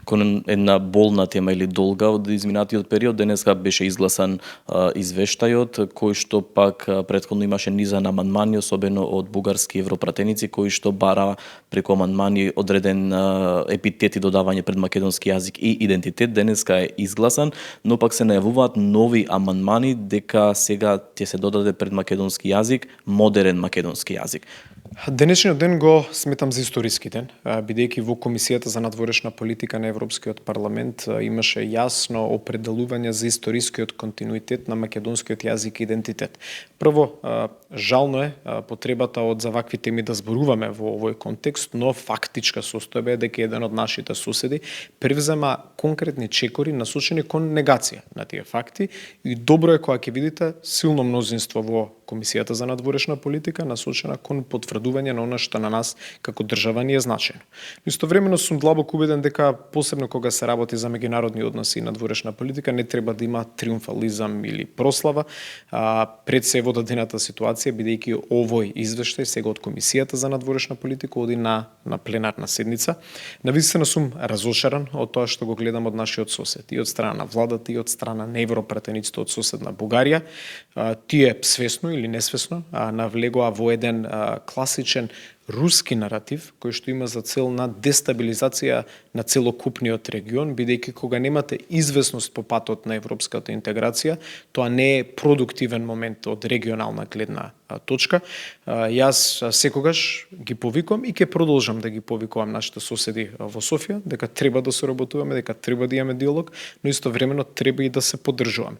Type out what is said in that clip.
кон една болна тема или долга од изминатиот период, денеска беше изгласан извештајот, кој што пак претходно имаше низа на амандмани, особено од бугарски европратеници, кои што бара преку амандмани одреден епитет и додавање пред македонски јазик и идентитет. Денеска е изгласан, но пак се најавуваат нови амандмани дека сега ќе се додаде пред македонски јазик модерен македонски јазик. Денешниот ден го сметам за историски ден, бидејќи во Комисијата за надворешна политика на Европскиот парламент имаше јасно определување за историскиот континуитет на македонскиот јазик и идентитет. Прво, жално е потребата од за вакви теми да зборуваме во овој контекст, но фактичка состојба е дека еден од нашите соседи превзема конкретни чекори насочени кон негација на тие факти и добро е кога ќе видите силно мнозинство во Комисијата за надворешна политика насочена кон потврдување на она што на нас како држава ни е значено. Истовремено сум длабоко убеден дека посебно кога се работи за меѓународни односи и надворешна политика не треба да има триумфализам или прослава пред се водадената ситуација, бидејќи овој извештај сега од Комисијата за надворешна политика оди на пленарна седница. Навистина сум разошаран од тоа што го гледам од нашиот сосед, и од страна на владата, и од страна на европратениците од соседна Бугарија. Тие свесно или несвесно навлегоа во еден класичен руски наратив, кој што има за цел на дестабилизација на целокупниот регион, бидејќи кога немате известност по патот на европската интеграција, тоа не е продуктивен момент од регионална гледна точка. Јас секогаш ги повикувам и ќе продолжам да ги повикувам нашите соседи во Софија, дека треба да соработуваме, дека треба да имаме диалог, но истовремено треба и да се поддржуваме.